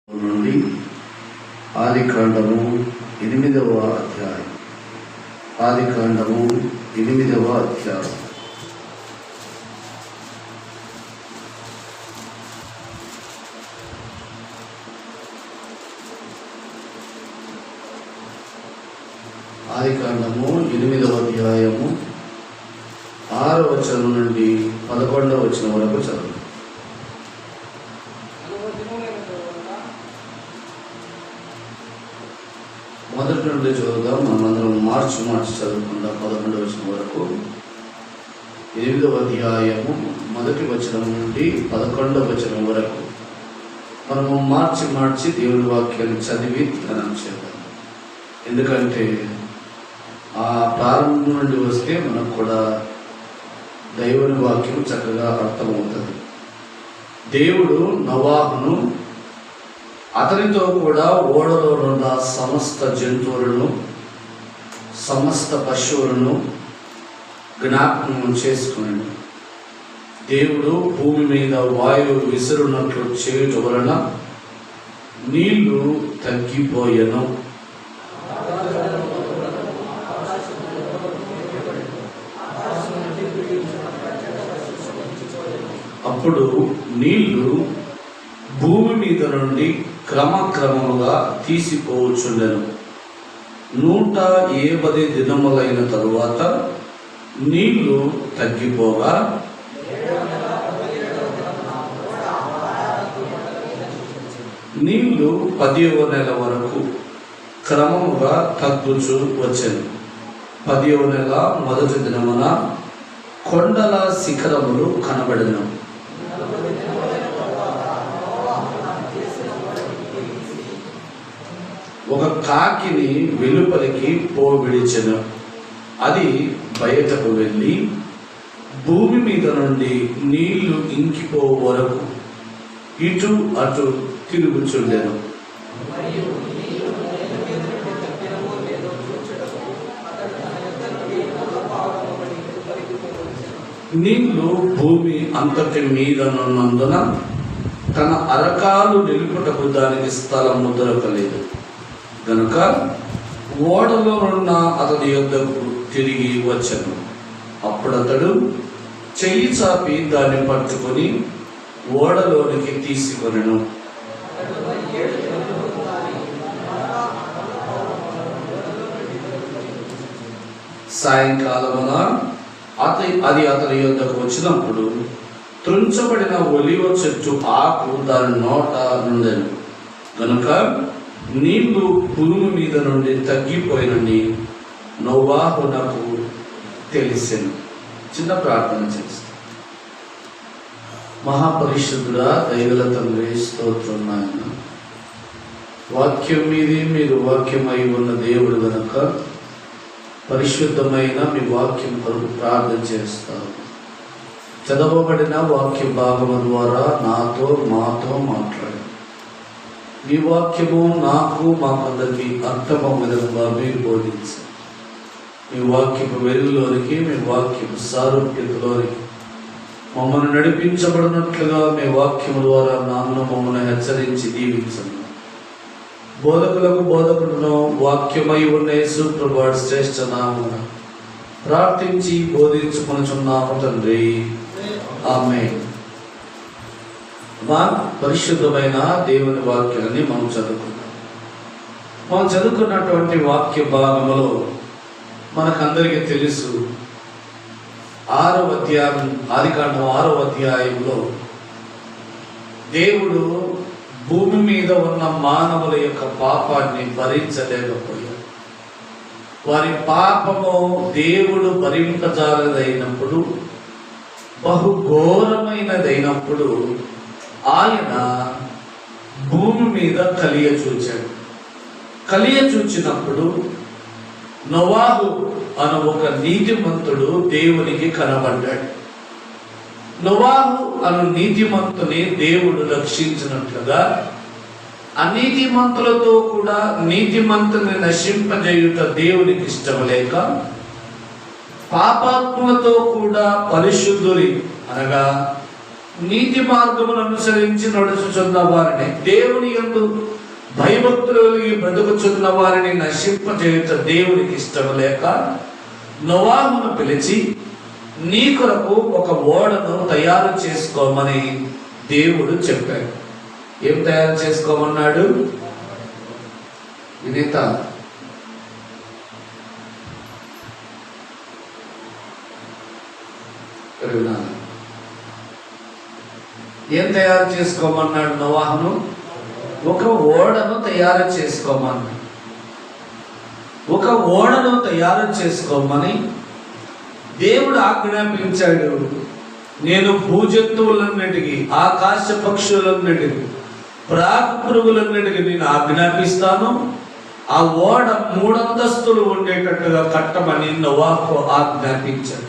నుండి ఆదికాండము 8వ అధ్యాయం. ఆదికాండము 8వ అధ్యాయం. ఆదికాండము 8వ అధ్యాయము 6వ వచనం నుండి 11వ వచనం వరకు చదువు. మొదటి నుండి చదువుదాం. మనందరం మార్చి చదువుకుందాం 11వ వచనం వరకు. 8వ అధ్యాయము మొదటి వచనం నుండి 11వ వచనం వరకు మనము మార్చి దేవుని వాక్యాన్ని చదివి ధ్యానం చేద్దాం. ఎందుకంటే ఆ ప్రారంభం నుండి వస్తే మనకు కూడా దైవుని వాక్యం చక్కగా అర్థమవుతుంది. దేవుడు నోవాహును అతనితో కూడా ఓడలో ఉన్న సమస్త జంతువులను సమస్త పశువులను జ్ఞాపకం చేసుకున్నాడు. దేవుడు భూమి మీద వాయువు విసురున్నట్లు చేయటం వలన నీళ్లు తగ్గిపోయెను. అప్పుడు నీళ్లు భూమి మీద నుండి క్రమక్రమముగా తీసిపోవచ్చుండెను. 180 దినములైన తరువాత నీళ్లు తగ్గిపోగా నీళ్లు 10వ నెల వరకు క్రమముగా తగ్గుచూ వచ్చాను. 10వ నెల మొదటి దినమున కొండల శిఖరములు కనబడిన. ఒక కాకిని వెలుపలికి పోవిడిచెను. అది బయటకు వెళ్ళి భూమి మీద నుండి నీళ్లు ఇంకిపో వరకు ఇటు అటు తిరుగుచుండెను. నీళ్లు భూమి అంతటి మీద నున్నందున తన అరకాలు నిలుపుటకు దానికి స్థలము దొరకలేదు గనుక ఓడలో ఉన్న అతని యొద్దకు తిరిగి వచ్చాను. అప్పుడు అతడు చెయ్యి చాపి దాన్ని పట్టుకొని ఓడలోనికి తీసుకొనెను. సాయంకాలమున అది అతని యొద్దకు వచ్చినప్పుడు త్రుంచబడిన ఒలివ చెట్టు ఆకు దాని నోట నుండెను గనుక నీళ్లు భూమి మీద నుండి తగ్గిపోయినని నోవాహునకు తెలిసెను. చిన్న ప్రార్థన చేస్తాను. మహాపరిశుద్ధుడా, దైవల తండ్రి, స్తోత్రం నాయన. వాక్యం మీది మీరు వాక్యమై ఉన్న దేవుడు గనక పరిశుద్ధమైన మీ వాక్యం కొరకు ప్రార్థన చేస్తాను. చదవబడిన వాక్య భాగము ద్వారా నాతో మాతో మాట్లాడు. మీ వాక్యము నాకు మాకందరికి అర్థమవు విధంగా మీరు బోధించండి. మీ వాక్యపు వెలుగులోనికి, మీ వాక్యపు సారూప్యతలోనికి మమ్మల్ని నడిపించబడినట్లుగా మీ వాక్యము ద్వారా మమ్మల్ని హెచ్చరించి దీవించండి. బోధకులకు బోధకులను వాక్యమై ఉన్న యేసు ప్రభువు శ్రేష్ఠ నామమున ప్రార్థించి బోధించుకొనుచున్నాము తండ్రి, ఆమేన్. పరిశుద్ధమైన దేవుని వాక్యాన్ని మనం చదువుకున్నటువంటి వాక్య భాగంలో మనకందరికీ తెలుసు, 6వ అధ్యాయం ఆదికాండం 6వ అధ్యాయంలో దేవుడు భూమి మీద ఉన్న మానవుల యొక్క పాపాన్ని భరించలేకపోయాడు. వారి పాపము దేవుడు భరింపజాలదైనప్పుడు, బహుఘోరమైనదైనప్పుడు ఆయన భూమి మీద కలియచూచినప్పుడు నోవాహు అను ఒక నీతిమంతుడు దేవునికి కనబడ్డాడు. నోవాహు అను నీతిమంతుని దేవుడు రక్షించినట్లుగా అనీతిమంతులతో కూడా నీతిమంతుని నశింపజేయుట దేవునికి ఇష్టం లేక పాపాత్ములతో కూడా పరిశుద్ధుని అనగా నీతి మార్గమును అనుసరించి నడుచుచున్న వారిని, దేవుని యందు భయభక్తులు కలిగి బ్రతుకుచున్న వారిని నశింపజేయుట దేవునికి ఇష్టం లేక నోవాహును పిలిచి, నీ కొరకు ఒక ఓడను తయారు చేసుకోమని దేవుడు చెప్పాడు. ఏం తయారు చేసుకోమన్నాడు? వినేత ఏం తయారు చేసుకోమన్నాడు నోవాహును? ఒక ఓడను తయారు చేసుకోమన్నాడు. ఒక ఓడను తయారు చేసుకోమని దేవుడు ఆజ్ఞాపించాడు. నేను భూజంతువులన్నిటికీ, ఆకాశ పక్షులన్నిటికీ, ప్రాకు పురుగులన్నిటికీ నేను ఆజ్ఞాపిస్తాను. ఆ ఓడ 3 అంతస్తులు ఉండేటట్టుగా కట్టమని నోవాహు ఆజ్ఞాపించాడు.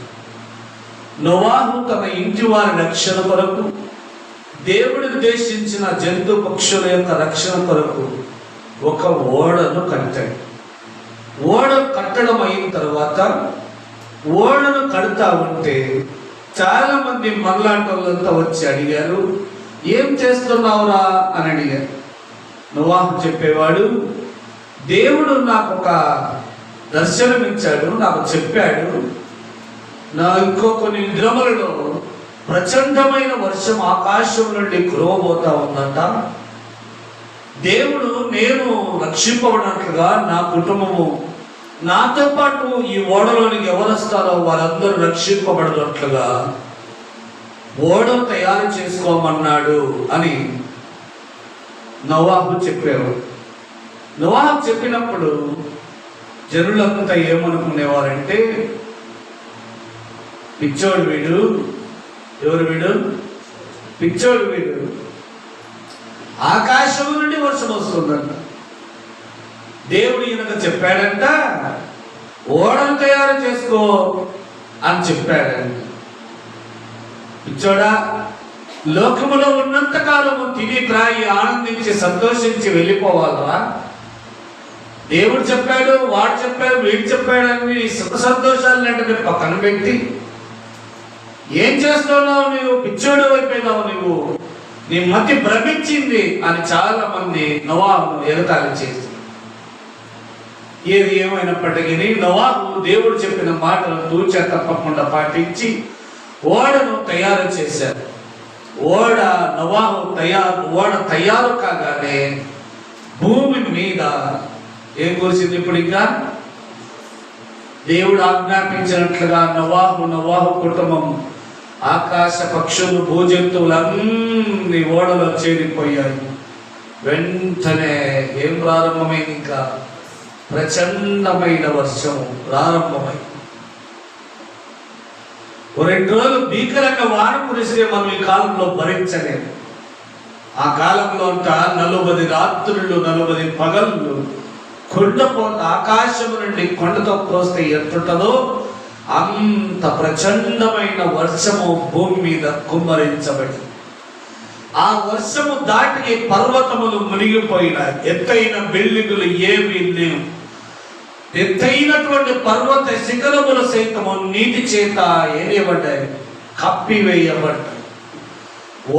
నోవాహు తన ఇంటి వారి రక్షణ కొరకు, దేవుడు ఉద్దేశించిన జంతు పక్షుల యొక్క రక్షణ కొరకు ఒక ఓడను కట్టాడు. ఓడ కట్టడం అయిన తర్వాత ఓడను కడతా ఉంటే చాలా మంది మనలాంటి వాళ్ళంతా వచ్చి అడిగారు, ఏం చేస్తున్నావురా అని అడిగారు. నోవాహు చెప్పేవాడు, దేవుడు నాకు ఒక దర్శనం ఇచ్చాడు, నాకు చెప్పాడు, నా ఇంకో కొన్ని దినములలో ప్రచండమైన వర్షం ఆకాశం నుండి కురవబోతా ఉందంట. దేవుడు నేను రక్షింపబడినట్లుగా నా కుటుంబము, నాతో పాటు ఈ ఓడలోనికి ఎవరు వస్తారో వారందరూ రక్షింపబడినట్లుగా ఓడను తయారు చేసుకోమన్నాడు అని నోవాహు చెప్పారు. నోవాహు చెప్పినప్పుడు జనులంతా ఏమనుకునేవారంటే, పిచ్చోడు వీడు, ఎవరు వీడు? పిచ్చోడు వీడు, ఆకాశం నుండి వర్షం వస్తుందంట, దేవుడు ఈయనకు చెప్పాడంట ఓడను తయారు చేసుకో అని చెప్పాడంట. పిచ్చోడా, లోకములో ఉన్నంత కాలము తిని త్రాగి ఆనందించి సంతోషించి వెళ్ళిపోవాలరా? దేవుడు చెప్పాడు, వాడు చెప్పాడు, వీడు చెప్పాడు అని సుఖ సంతోషాలు పక్కన పెట్టి ఏం చేస్తున్నావు నువ్వు? పిచ్చోడు అయిపోయినావు నువ్వు, నీ మతి భ్రమించింది అని చాలా మంది నోవాహును ఎగతాళి చేస్తారు. ఏది ఏమైనప్పటికీ నోవాహు దేవుడు చెప్పిన మాటలు తూచా తప్పకుండా పాటించి ఓడను తయారు చేశారు. ఓడ తయారు కాగానే భూమి మీద ఏం కురిసింది? ఇప్పుడు ఇంకా దేవుడు ఆజ్ఞాపించినట్లుగా నోవాహు కుటుంబం, ఆకాశ పక్షులు, భూజంతువులు అన్ని ఓడలో చేరిపోయాయి. వెంటనే ఏం ప్రారంభమైంది? ఇంకా ప్రచండమైన వర్షం ప్రారంభమైంది. 2 రోజులు భీకరంగా వాన కురిస్తే మనం ఈ కాలంలో భరించలేము. ఆ కాలంలో అంట 40 రాత్రులు 40 పగళ్ళు కొండపోత ఆకాశము నుండి కొండతో పోస్తే ఎట్టుంటదో అంత ప్రచండమైన వర్షము భూమి మీద కుమ్మరించబడి, ఆ వర్షము దాటి పర్వతములు మునిగిపోయినాయి. ఎత్తైన బిల్డింగులు ఏమీ లేవు. ఎత్తైనటువంటి పర్వత శిఖరములు సైతము నీటి చేత ఏరియబడ్డాయి, కప్పివేయబడ్డాయి.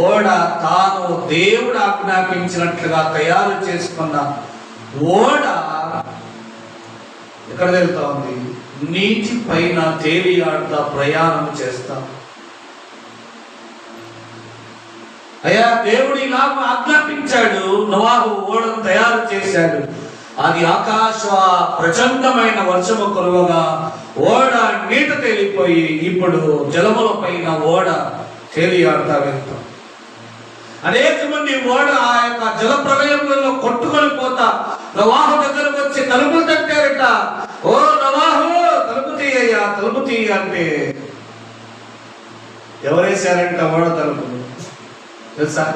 ఓడ తాను దేవుడు ఆజ్ఞాపించినట్లుగా తయారు చేసుకున్న ఓడ ఎక్కడ వెళ్తా ఉంది? నీటి పైన తేలియాడుతా ప్రయాణం చేస్తాం. అయ్యా, దేవుడు ఇలా ఆజ్ఞాపించాడు, నోవాహు ఓడను తయారు చేశాడు. అది ఆకాశ ప్రచండమైన వర్షము కురవగా ఓడ నీట తేలిపోయి ఇప్పుడు జలముల పైన ఓడ తేలియాడుతా వెళ్తాం. అనేక మంది ఓడ ఆ యొక్క జల ప్రళయంలో కొట్టుకొని పోతా నోవాహు దగ్గరకు వచ్చి తలుపులు తట్టారట. ఓ నోవాహు, తలుపు తీయ్యా, తలుపు తీయ అంటే ఎవరేశారంట ఓడ తలుపులు తెలుసా?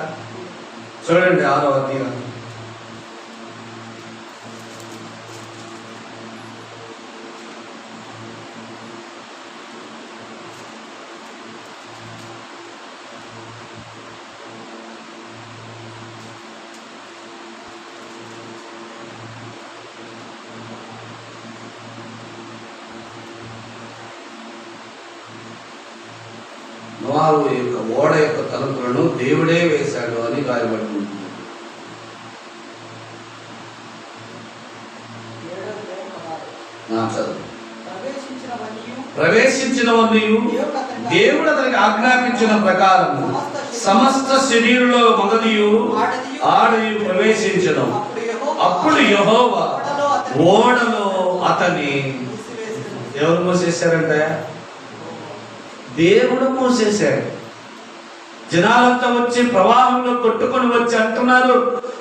చూడండి 6వ అధ్యాయం. నోవాహు యొక్క ఓడ యొక్క తలుపులను దేవుడే వేశాడు అని రాయబడి ఉంటుంది. ప్రవేశించినవన్నీయు దేవుడు అతనికి ఆజ్ఞాపించిన ప్రకారం సమస్త శరీరులో మగనియు ఆడయు ప్రవేశించడం. అప్పుడు యెహోవా ఓడలో అతని ఎవరు మోసేశారంట? దేవుడు మోసేశాడు. జనాలంతా వచ్చి ప్రవాహంలో కొట్టుకొని వచ్చి అంటున్నారు,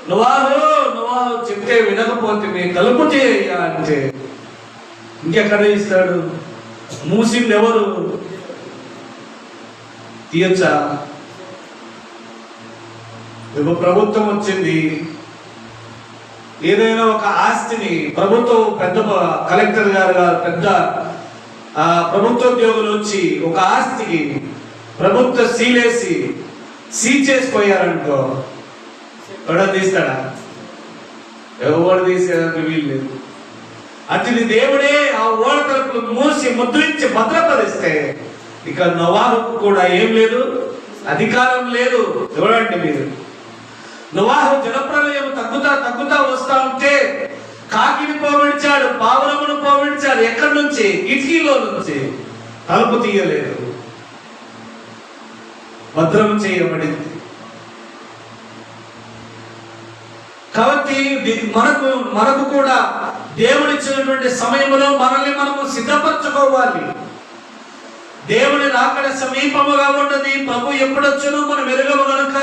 నోవాహు నోవాహు చెప్తే వినకపోతే మీ కలుపు చేయ అంటే ఇంకెక్కడ ఇస్తాడు? మూసింది ఎవరు? తీయచ్చా? ఇప్పుడు ప్రభుత్వం వచ్చింది, ఏదైనా ఒక ఆస్తిని ప్రభుత్వం పెద్ద కలెక్టర్ గారు పెద్ద ప్రభుత్వోద్యోగులు వచ్చి ఒక ఆస్తికి ప్రభుత్వ సీలేసి చేసుకుపోయారనుకో, ఎవడో తీస్తాడా? ఎవరు తీసేదానికి వీల్లేదు. అతని దేవుడే ఆ ఓడ తలుపులు మూసి ముద్రించి భద్రపరిస్తే ఇక నోవాహుకు కూడా ఏం లేదు, అధికారం లేదు. చూడండి మీరు, నోవాహు జలప్రలయం తగ్గుతా వస్తా ఉంటే కాకిని పోవిడిచాడు, పావురమును పోవిడిచాడు. ఎక్కడి నుంచి? కిటికీలో నుంచి. తలుపు తీయలేదు, భద్రం చేయబడింది. కాబట్టి మనకు కూడా దేవుడిచ్చినటువంటి సమయంలో మనల్ని మనము సిద్ధపరచుకోవాలి. దేవుని రాకడ సమీపముగా ఉన్నది. ప్రభు ఎప్పుడొచ్చునో మనం ఎరుగము గనుక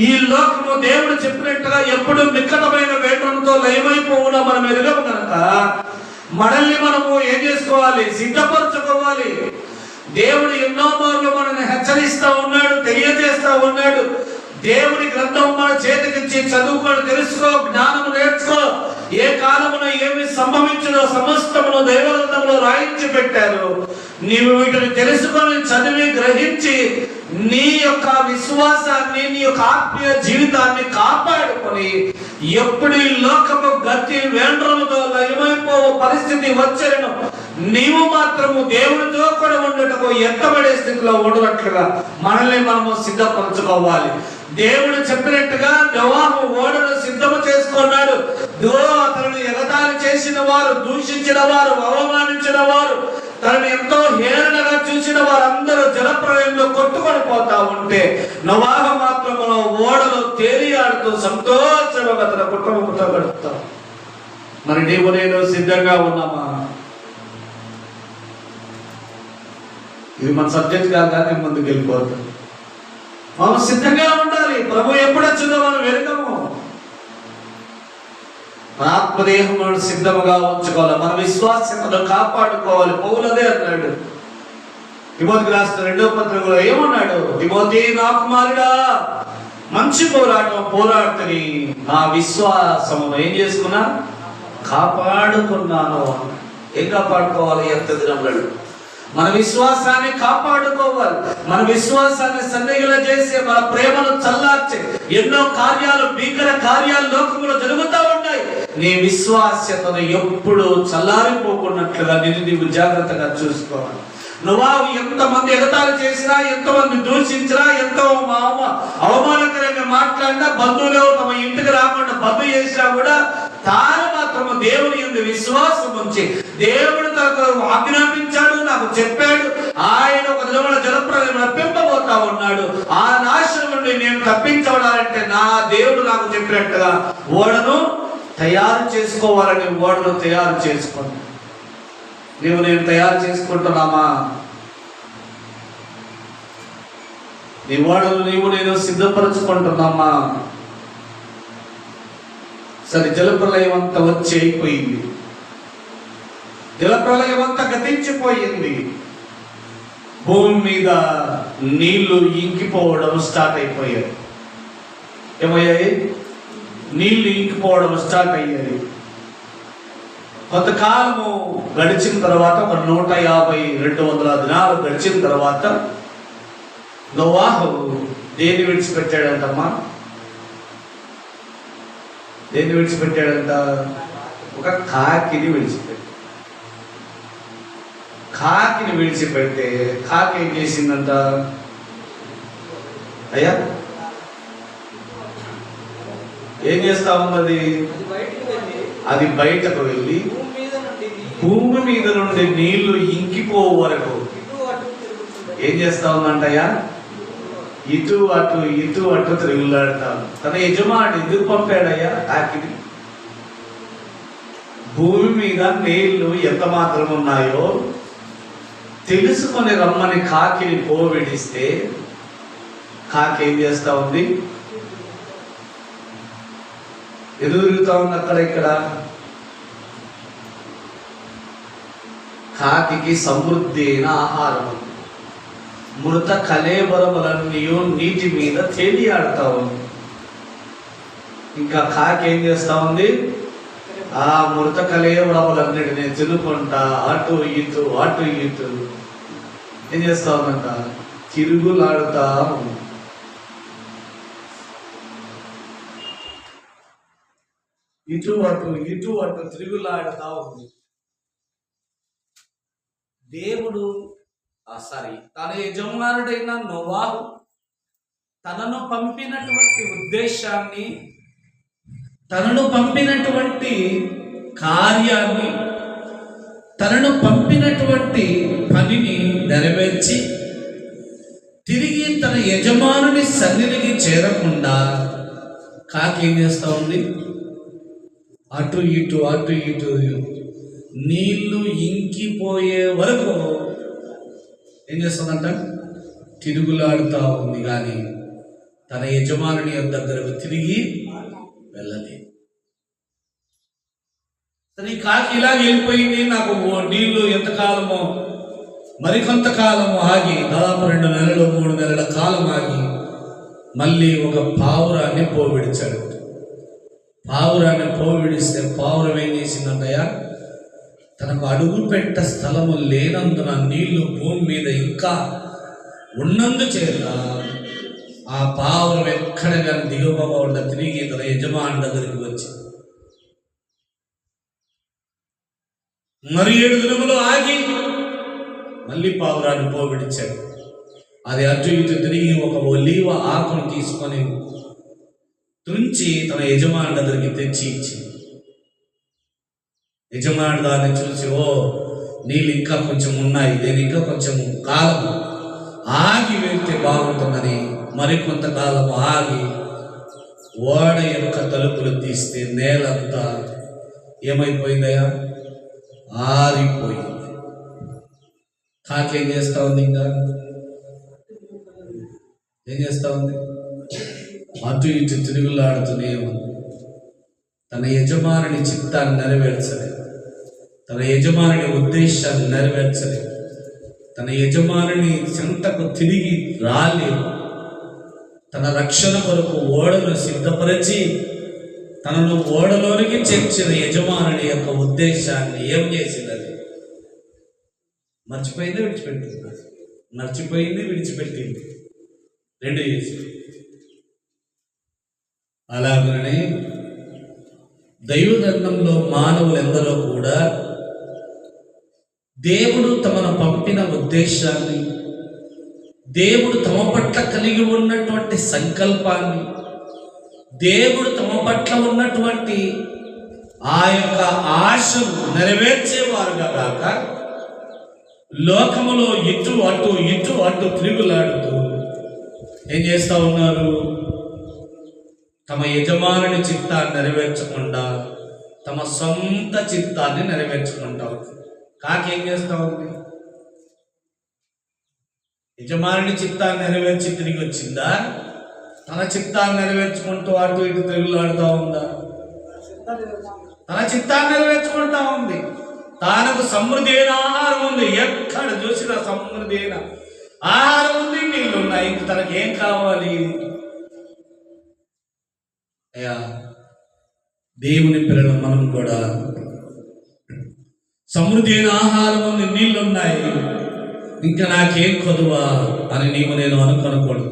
ఈ లోకము దేవుడు చెప్పినట్టుగా ఎప్పుడు మిక్కటమైన వేగంతో లయమైపోవునా మనం ఎరుగము గనుక మనల్ని మనము ఏం చేసుకోవాలి? సిద్ధపరచుకోవాలి. దేవుడు ఎన్నో మార్లు మనల్ని హెచ్చరిస్తా ఉన్నాడు, తెలియజేస్తా ఉన్నాడు. దేవుని గ్రంథం మన చేతికిచ్చి చదువుకొని తెలుసుకో, జ్ఞానము నేర్చుకో. ఏ కాలమున ఏమి సంభవించునో సమస్తమును దైవగ్రంథంలో రాయించి పెట్టారు. నీవు వీటిని తెలుసుకొని చదివి గ్రహించి నీ యొక్క విశ్వాసాన్ని, నీ యొక్క ఆత్మీయ జీవితాన్ని కాపాడుకొని ఎప్పుడు ఈ లోకము గతి వేండ్రముతో లయమైపో పరిస్థితి వచ్చేను నీవు మాత్రము దేవునితో కూడా ఉండటకు ఎత్తబడే స్థితిలో ఉండనట్లుగా మనల్ని మనము సిద్ధపరచుకోవాలి. దేవుడు చెప్పినట్టుగా నోవాహు ఓడను సిద్ధము చేసుకున్నాడు. అతను ఎగతాళి చేసిన వారు, దూషించిన వారు, అవమానించిన వారు, తనని ఎంతో హేళనగా చూసిన వారందరూ జలప్రలయంలో కొట్టుకొని పోతా ఉంటే నోవాహు మాత్రము ఓడలో తేలియాడుతూ సంతోషంగా తన కుటుంబంతో గడుపుతాం. మరి నీవు నేను సిద్ధంగా ఉన్నామా? ఇది మన సబ్జెక్ట్ కాగానే ముందుకు వెళ్ళిపోతాం. మనం సిద్ధంగా ఉండాలి. ప్రభు ఎప్పుడొచ్చిందో మనం వెనుకము. మన ఆత్మదేహములను సిద్ధముగా ఉంచుకోవాలి. మన విశ్వాసతను కాపాడుకోవాలి. పౌలు అదే అన్నాడు తిమోతికి రాసిన 2వ పత్రికలో. ఏమన్నాడు? తిమోతి నా కుమారుడా, మంచి పోరాటం పోరాడుతని నా విశ్వాసమును ఏం చేసుకున్నా? కాపాడుకున్నాను. ఏం కాపాడుకోవాలి? ఎంత దినములు మన విశ్వాసాన్ని కాపాడుకోవాలి. మన విశ్వాసాన్ని సన్నిహిల చేసే, మన ప్రేమను చల్లార్చే ఎన్నో కార్యాలు, భీకర కార్యాలు లోకములో జరుగుతూ ఉన్నాయి. నీ విశ్వాస్యతను ఎప్పుడు చల్లారిపోకున్నట్లుగా నీవు జాగ్రత్తగా చూసుకోవాలి. నువ్వు ఎంతమంది ఎగతాళి చేసినా, ఎంతమంది దూషించినా, ఎంతో అవమానకరంగా మాట్లాడినా, బంధువులు తమ ఇంటికి రాకుండా బంధు చేసినా కూడా తాను మాత్రము దేవుని యందు విశ్వాసం ఉంచి, దేవుడు తనకు ఆజ్ఞాపించాడు, నాకు చెప్పాడు, ఆయన ఒక దినమున జలప్రలయం రప్పింపబోతా ఉన్నాడు. ఆ నాశనం నుండి నేను తప్పించబడాలంటే నా దేవుడు నాకు చెప్పినట్టుగా ఓడను తయారు చేసుకోవాలని ఓడను తయారు చేసుకోండి. నీవు నేను తయారు చేసుకుంటున్నామా? నీ ఓడను నీవు నేను సిద్ధపరచుకుంటున్నామా? సరే, జలప్రలయం అంతా వచ్చి అయిపోయింది. జలప్రలయం అంతా గతించిపోయింది. భూమి మీద నీళ్లు ఇంకిపోవడం స్టార్ట్ అయిపోయాయి. ఏమయ్యాయి? నీళ్లు ఇంకిపోవడం స్టార్ట్ అయ్యాయి. కొంతకాలము గడిచిన తర్వాత, ఒక 150-200 దినాలు గడిచిన తర్వాత నోవాహు దేన్ని విడిచిపెట్టాడంటమ్మా? దేన్ని విడిచిపెట్టాడంట? ఒక కాకిని విడిచిపెట్టాడు. కాకిని విడిచిపెడితే కాకి ఏం చేసిందంట? అయ్యా ఏం చేస్తా ఉన్నది? అది బయటకు వెళ్ళి భూమి మీద నుండి నీళ్లు ఇంకిపోవు వరకు ఏం చేస్తా ఉందంటయ్యా? ఇటు అటు తిరుగులాడతాం. తన యజమాని ఎందుకు పంపాడయ్యా కాకిని? భూమి మీద నీళ్లు ఎంత మాత్రం ఉన్నాయో తెలుసుకొని రమ్మని కాకిని పోవిడిస్తే కాకి ఏం చేస్తా ఉంది? ఎదురు తిరుగుతా ఉంది అక్కడ ఇక్కడ. కాకికి సమృద్ధి అయిన ఆహారం, మృత కళేబరములన్నీ నీటి మీద తేలియాడుతా ఉంది. ఇంకా కాకి ఏం చేస్తా ఉంది? ఆ మృత కళేబరములన్నిటిని తినుకుంటా అటు ఇటు ఏం చేస్తా ఉందంట? తిరుగులాడుతా ఉంది. ఇటు అటు తిరుగులాడుతా ఉంది. దేవుడు తన యజమానుడైన నోవాహు తనను పంపినటువంటి ఉద్దేశాన్ని, తనను పంపినటువంటి కార్యాన్ని, తనను పంపినటువంటి పనిని నెరవేర్చి తిరిగి తన యజమానుని సన్నిధికి చేరకుండా కాకి ఏం చేస్తా ఉంది? అటు ఇటు నీళ్లు ఇంకిపోయే వరకు ఏం చేస్తుందంట? తిరుగులాడుతూ ఉంది. కానీ తన యజమానుని దగ్గరకు తిరిగి వెళ్ళలేదు. ఈ కాకి ఇలాగ వెళ్ళిపోయింది. నాకు నీళ్లు ఎంతకాలమో, మరికొంతకాలము ఆగి, దాదాపు 2 నెలలు 3 నెలల కాలం ఆగి మళ్ళీ ఒక పావురాన్ని పోవిడిచాడు. పావురాన్ని పోవిడిస్తే పావురం ఏం చేసిందంటయ్యా? తనకు అడుగు పెట్ట స్థలము లేనందున నీళ్లు భూమి మీద ఇంకా ఉన్నందుచేత ఆ పావురం ఎక్కడ కానీ దిగువకుండా తిరిగి తన యజమాని దగ్గరికి వచ్చి మరి 7 దినములు ఆగి మళ్ళీ పావురాన్ని పోవిడిచాడు. అది అటు ఇటు తిరిగి ఒక ఒలీవ ఆకును తీసుకొని తుంచి తన యజమాని దగ్గరికి తెచ్చి ఇచ్చి, యజమాని దాన్ని చూసి, ఓ నీళ్ళు ఇంకా కొంచెం ఉన్నాయి, నేను ఇంకా కొంచెం కాలం ఆగి వెళ్తే బాగుంటుందని మరికొంతకాలం ఆగి ఓడ యొక్క తలుపులు తీస్తే నేలంతా ఏమైపోయిందయ్యా? ఆరిపోయింది. కాకి ఏం చేస్తా ఉంది? ఇంకా ఏం చేస్తా ఉంది? అటు ఇటు తిరుగులాడుతూనే ఉంది. తన యజమానుని చిత్తాన్ని నెరవేర్చలేదు, తన యజమానుని ఉద్దేశాన్ని నెరవేర్చలేదు, తన యజమానుని చెంతకు తిరిగి రాలేదు. తన రక్షణ కొరకు ఓడను సిద్ధపరిచి తనను ఓడలోనికి చేర్చిన యజమానుని యొక్క ఉద్దేశాన్ని ఏం చేసినది? మర్చిపోయింది, విడిచిపెట్టింది. మర్చిపోయింది, విడిచిపెట్టింది, 2 చేసింది. అలాగనే దైవగ్రంథంలో మానవులు ఎందరో కూడా దేవుడు తమను పంపిన ఉద్దేశాన్ని, దేవుడు తమ పట్ల కలిగి ఉన్నటువంటి సంకల్పాన్ని, దేవుడు తమ పట్ల ఉన్నటువంటి ఆ యొక్క ఆశను నెరవేర్చేవారుగా కాక లోకములో ఇటు అటు తిరుగులాడుతూ ఏం చేస్తూ ఉన్నారు? తమ యజమానుని చిత్తాన్ని నెరవేర్చకుండా తమ సొంత చిత్తాన్ని నెరవేర్చుకుంటా ఉంది. కాకి ఏం చేస్తూ ఉంది? యజమానుని చిత్తాన్ని నెరవేర్చి తిరిగి వచ్చిందా? తన చిత్తాన్ని నెరవేర్చుకుంటూ అటు ఇటు తిరుగులాడుతూ ఉందా? తన చిత్తాన్ని నెరవేర్చుకుంటా ఉంది. తనకు సమృద్ధి అయిన ఆహారం ఉంది, ఎక్కడ చూసినా సమృద్ధి అయిన ఆహారం ఉంది, నీళ్ళు ఉన్నాయి. ఇంక తనకేం కావాలి? అయ్యా, దేవుని పిల్లలు మనం కూడా సమృద్ధి అయిన ఆహారం ఉంది, నీళ్ళు ఉన్నాయి, ఇంకా నాకేం కొదువా అని నేను అనుకోకూడదు.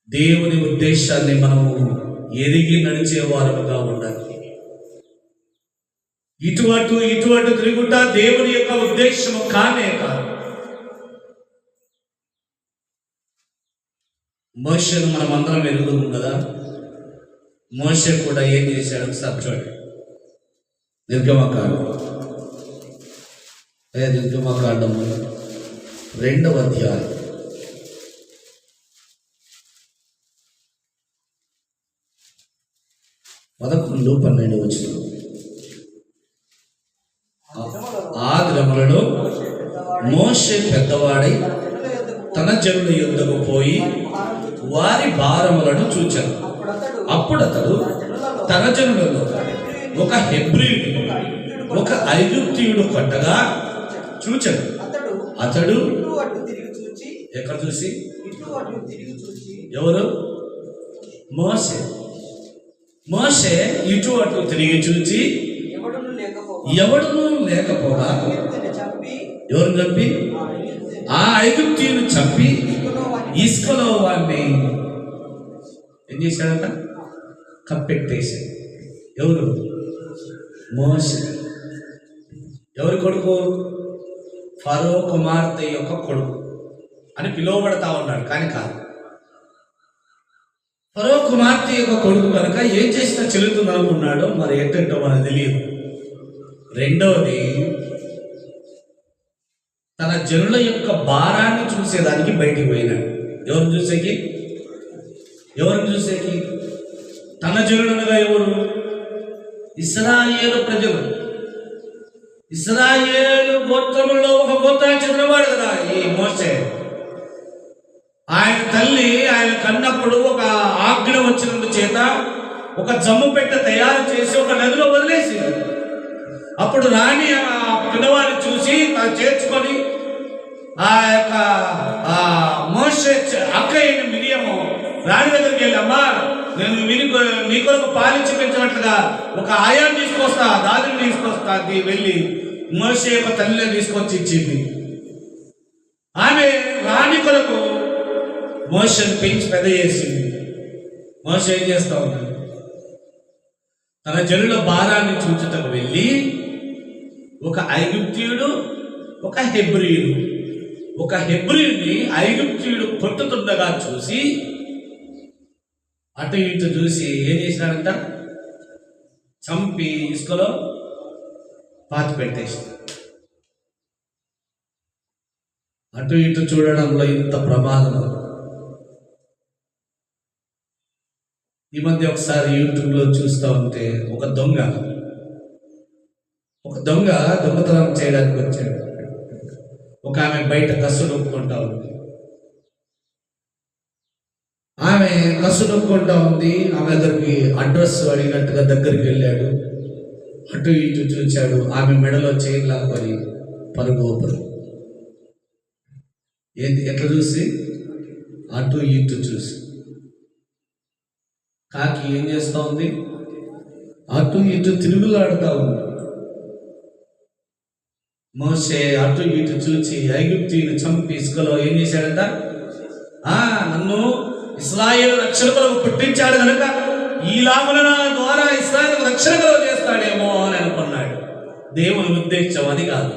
దేవుని ఉద్దేశాన్ని మనము ఎరిగి నడిచేవారుగా ఉండాలి. ఇటు అటు తిరుగుట దేవుని యొక్క ఉద్దేశము కానే కాదు. మోషేను మనం అందరం ఎరుగుతాం కదా. మోషే కూడా ఏం చేశాడు ఒకసారి చూడండి. నిర్గమకాండం 2వ అధ్యాయం 11-12 వచనం. ఆ దినములలో మోషే పెద్దవాడై తన జనుల యొద్దకు పోయి వారి భారములను చూచాను. అప్పుడు అతడు తన జనులలో ఒక హెబ్రీయుడు ఒక ఐగుప్తీయుడు కొట్టగా చూచాడు. అతడు ఎక్కడ చూసి? ఎవరు? మోషే ఇటు అటు తిరిగి చూచి ఎవడును లేకపోగా ఎవరు చంపి? ఆ ఐగుప్తీయుని చంపి ఇసుకలో వాడిని ఏం చేశాడట? కప్పెట్టేశాడు. ఎవరు? మోషే. ఎవరి కొడుకు? ఫరో కుమార్తె యొక్క కొడుకు అని పిలువబడతా ఉన్నాడు, కానీ కాదు. ఫరో కుమార్తె యొక్క కొడుకు కనుక ఏం చేసినా చెల్లుతుంది అనుకున్నాడో మరి ఏంటంటో మనకు తెలియదు. రెండవది, తన జనుల యొక్క భారాన్ని చూసేదానికి బయటికి పోయినాడు. ఎవరిని చూసేకి? తన జనులనగా ఎవరు? ఇశ్రాయేలు ప్రజలు. ఇశ్రాయేలు గోత్రములలో ఒక గోత్రానికి చెందినవాడు కదా ఈ మోషే. ఆయన తల్లి ఆయన కన్నప్పుడు ఒక ఆజ్ఞ వచ్చినందు చేత ఒక జమ్ము పెట్టె తయారు చేసి ఒక నదిలో వదిలేసింది. అప్పుడు రాణి ఆ పిల్లవాడిని చూసి చేర్చుకొని ఆ యొక్క మోషే అక్క అయిన మిరియము రాణి దగ్గరికి వెళ్ళి, అమ్మా నేను నీ కొరకు పాలించి పెంచినట్లుగా ఒక ఆయాన్ని తీసుకొస్తా, దాదిని తీసుకొస్తా. అది వెళ్ళి మోషే యొక్క తల్లిని తీసుకొచ్చి ఇచ్చింది. ఆమె రాణి కొరకు మోషేను పెంచి పెద్ద చేసింది. మోషే ఏం చేస్తా ఉన్నాడు? తన జనుల భారాన్ని చూచుటకు వెళ్ళి ఒక ఐగుప్తీయుడు ఒక హెబ్రీయుడు, ఒక హెబ్రీయుడిని ఐగుప్తీయుడు కొట్టుతుండగా చూసి అటు ఇటు చూసి ఏం చేసినాడంట? చంపి ఇసుకలో పాతి పెట్టేసి. అటు ఇటు చూడడంలో ఇంత ప్రమాదం. ఈ మధ్య ఒకసారి యూట్యూబ్లో చూస్తూ ఉంటే ఒక దొంగతనం చేయడానికి వచ్చాడు. ఒక ఆమె బయట కసు నొక్కుంటా ఉంది. ఆమె దగ్గరికి అడ్రస్ అడిగినట్టుగా దగ్గరికి వెళ్ళాడు. అటు ఇటు చూచాడు. ఆమె మెడలో చైన్ లాక్కొని పరుగు. ఎట్లా చూసి? అటు ఇటు చూసి. కాకి ఏం చేస్తూ ఉంది? అటు ఇటు తిరుగులాడుతూ ఉంది. మోషే అటు ఇటు చూచి ఐగుప్తీయుని చంపి ఇసుకలో ఏం చేశాడంట? నన్ను ఇశ్రాయేలు రక్షణ కొరకు పుట్టించాడు కనుక ఈలాగున నా ద్వారా ఇశ్రాయేలు రక్షణ కొరకు చేస్తాడేమో అని అనుకున్నాడు. దేవుని ఉద్దేశం అది కాదు.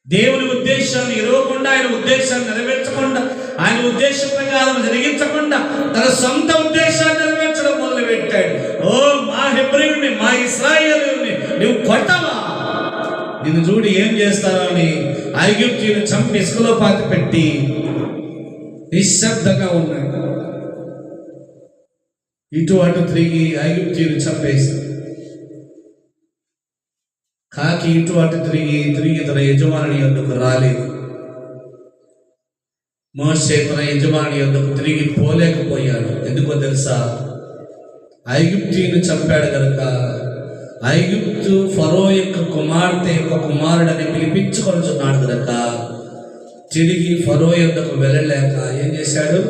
దేవుని ఉద్దేశాన్ని ఎరవకుండా, ఆయన ఉద్దేశాన్ని నెరవేర్చకుండా, ఆయన ఉద్దేశం ప్రకారం జరిగించకుండా తన సొంత ఉద్దేశాన్ని నెరవేర్చడం మొదలు పెట్టాడు. ఓ మా హెబ్రీయుని, మా ఇశ్రాయేలుని నువ్వు కొట్టవా? నిన్ను చూడు ఏం చేస్తారో అని ఐగుప్తీయుని చంపి ఇసుకలో పాతి పెట్టి నిశ్శబ్దంగా ఉన్నాడు. ఇటు అటు తిరిగి ఐగుప్తీయుని చంపేసి, కాకి ఇటు అటు తిరిగి తన యజమాని యొద్దకు రాలేదు. మోషే తన యజమాని యొద్దకు తిరిగి పోలేకపోయాడు. ఎందుకో తెలుసా? ఐగుప్తీయుని చంపాడు కనుక. ఐగుప్తు ఫరో యొక్క కుమార్తె యొక్క కుమారుడని పిలిపించుకొనుచున్నాడు కనుక తిరిగి ఫరో యొద్దకు వెళ్ళలేక ఏం చేశాడు?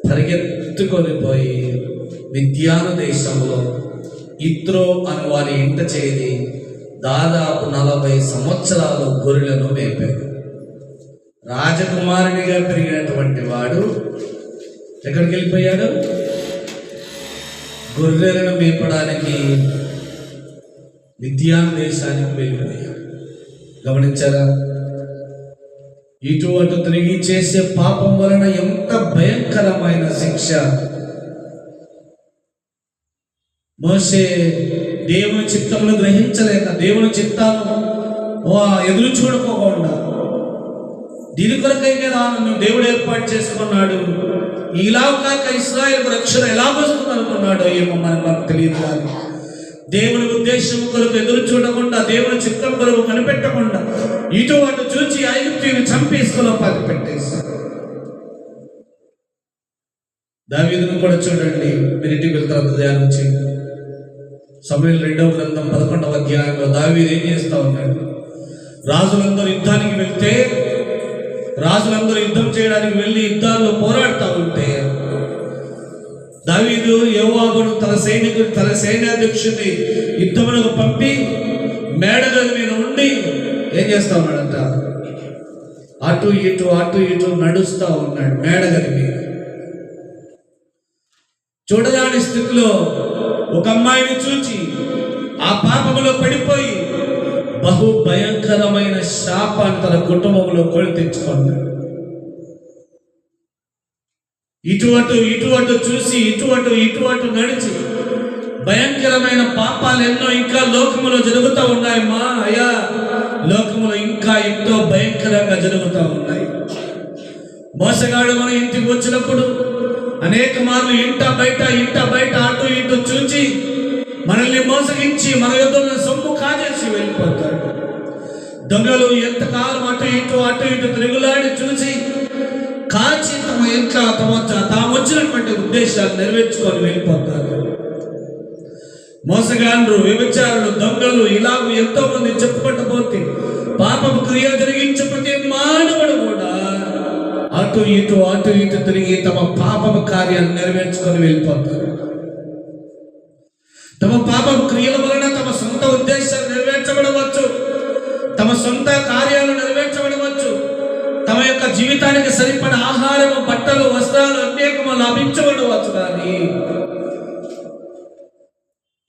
పరిగెత్తుకొని పోయి మిద్యాను దేశంలో ఇత్రో అని వారి ఇంట చేరి దాదాపు 40 సంవత్సరాలు గొర్రెలను మేపాడు. రాజకుమారునిగా పెరిగినటువంటి వాడు ఎక్కడికి వెళ్ళిపోయాడు? గొర్రెలను మేపడానికి మిద్యాను దేశానికి వెళ్ళిపోయాడు. గమనించారా? ఇటు అటు తిరిగి చేసే పాపం వలన ఎంత భయంకరమైన శిక్ష. మోషే దేవుని చిత్తమును గ్రహించలేక, దేవుని చిత్తాను ఎదురు చూడకోకుండా, దీని కొరకై కదా నన్ను దేవుడు ఏర్పాటు చేసుకున్నాడు, ఇలా కాక ఇశ్రాయేలుకు రక్షణ ఎలా వస్తుంది అనుకున్నాడో ఏమో మనకు తెలియదు. కానీ దేవుని ఉద్దేశం కొరకు ఎదురు చూడకుండా, దేవుని చిత్తం కొరకు కనిపెట్టకుండా ఇటు అటు చూచి ఐగుప్తీయుని చంపి ఇసుకలో పాతి పెట్టేశారు. దావీదును కూడా చూడండి, మీరు ఇంటికి వెళ్తారు ధ్యానం చేయండి. సమూయేలు 2వ గ్రంథం 11వ అధ్యాయంలో దావీదు ఏం చేస్తా ఉన్నాడు? రాజులందరూ యుద్ధానికి వెళ్తే, రాజులందరూ యుద్ధం చేయడానికి వెళ్ళి యుద్ధాల్లో పోరాడుతూ ఉంటే, దావీదు యోవాబును తన సైన్యాధ్యక్షుడిని యుద్ధమునకు పంపి మేడగది మీద ఉండి ఏం చేస్తా ఉన్నాడంట? అటు ఇటు నడుస్తా ఉన్నాడు మేడగది మీద. చూడరాని స్థితిలో ఒక అమ్మాయిని చూచి ఆ పాపములో పడిపోయి బహు భయంకరమైన శాపాన్ని తన కుటుంబంలో కొని తెచ్చుకున్నాడు. ఇటు అటు చూసి ఇటు అటు నడిచి భయంకరమైన పాపాలు ఎన్నో ఇంకా లోకములో జరుగుతూ ఉన్నాయమ్మా. అయ్యా, లోకములో ఇంకా ఎంతో భయంకరంగా జరుగుతూ ఉన్నాయి. మోసగాడు మన ఇంటికి వచ్చినప్పుడు అనేక మార్లు ఇంట బయట అటు ఇటు చూచి మనల్ని మోసగించి మన యొద్దన్న సొమ్ము కాజేసి వెళ్ళిపోతాడు. దొంగలు ఎంతకాలం అటు ఇటు తిరుగులాడి చూసి కాచి తమ ఇంట్లో తాము వచ్చినటువంటి ఉద్దేశాలు నెరవేర్చుకొని వెళ్ళిపోతారు. మోసగాండ్రు, వ్యభిచారులు, దొంగలు ఇలాగూ ఎంతో మంది చెప్పుకుంటూ పోతే పాపపు క్రియ జరిగించే ప్రతి మానవుడు కూడా అటు ఇటు తిరిగి తమ పాపపు కార్యాలు నెరవేర్చుకొని వెళ్ళిపోతారు. తమ పాపపు క్రియల వలన తమ సొంత ఉద్దేశాలు నెరవేర్చబడవచ్చు, తమ సొంత కార్యాలు నెరవేర్చబడవచ్చు, తమ యొక్క జీవితానికి సరిపడ ఆహారము, బట్టలు, వస్త్రాలు అనేకము లభించబడవచ్చు. కానీ